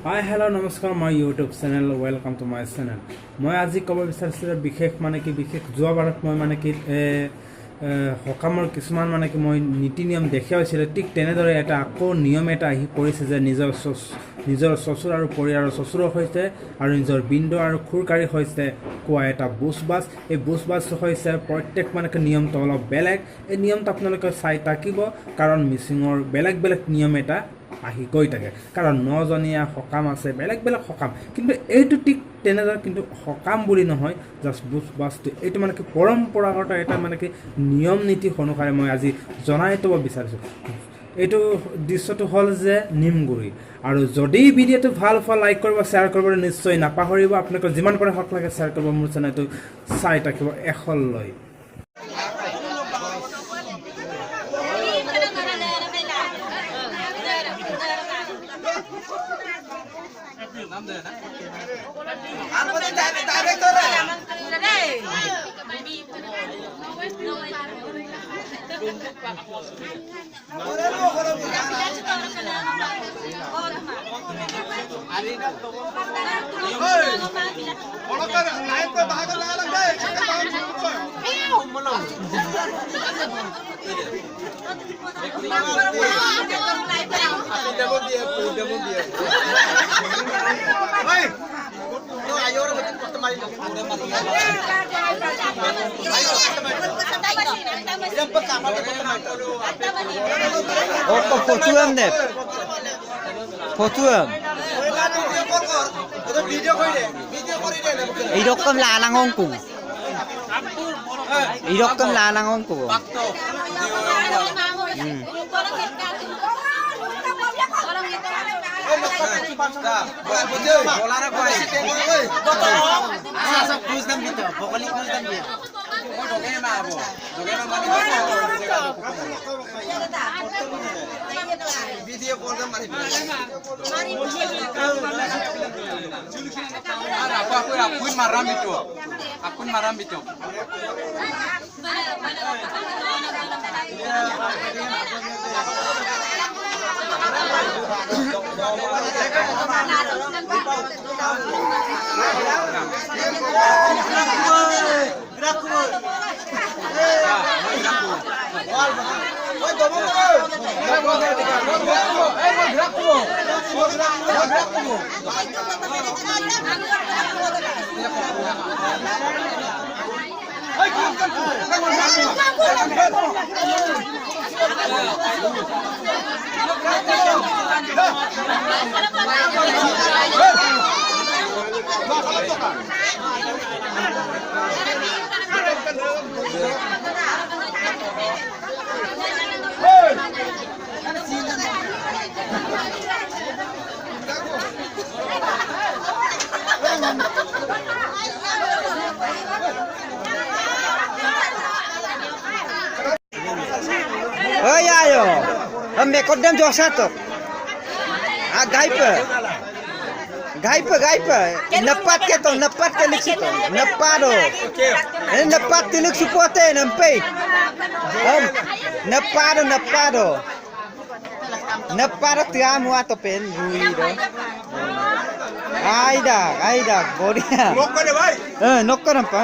Hi hello' নমস্কাৰ মই YouTube channel welcome to my channel. মই আজি ক'ব বিচাৰিছিলোঁ বিশেষ যোৱাবাৰত মই সকামৰ কিছুমান মই নীতি নিয়ম দেখা হৈছিলোঁ, ঠিক তেনেদৰে এটা আকৌ নিয়ম এটা আহি পৰিছে যে নিজৰ শ্বশুৰ আৰু পৰিয়ালৰ শ্বশুৰৰ সৈতে আৰু নিজৰ বিন্দু আৰু খুৰকাৰীৰ সৈতে কোৱা এটা বুজ-বাজ। এই বুজ-বাজটো হৈছে প্ৰত্যেক নিয়মটো অলপ বেলেগ। এই নিয়মটো আপোনালোকে চাই থাকিব, কাৰণ মিচিঙৰ বেলেগ বেলেগ নিয়ম এটা আহি গৈ থাকে, কাৰণ 9জনীয়া সকাম আছে, বেলেগ বেলেগ সকাম, কিন্তু এইটো ঠিক তেনেদৰে কিন্তু সকাম বুলি নহয়, জাষ্ট বুজ-বাজটো এইটো পৰম্পৰাগত এটা নিয়ম নীতি অনুসাৰে মই আজি জনাই দিব বিচাৰিছোঁ। এইটো দৃশ্যটো হ'ল যে নিমগুৰি। আৰু যদি ভিডিঅ'টো ভাল পোৱা লাইক কৰিব, শ্বেয়াৰ কৰিবলৈ নিশ্চয় নাপাহৰিব। আপোনালোকৰ যিমান পাৰে হক লাগে শ্বেয়াৰ কৰিব, মোৰ চেনেলটো চাই থাকিব এখললৈ। Irokam lalangon ko. Irokam lalangon ko. Video call kan mari. Aku maram itu. Aku maram itu. Oh ya yo. Ambe kodam josa to. Ah gaipa. Napat ke liksito. Napado. Napat tilik suporte nampai. Napado. Napado tiamu atau pen ruido. Aida, Boria. Nokko de bhai. Nokko nampa.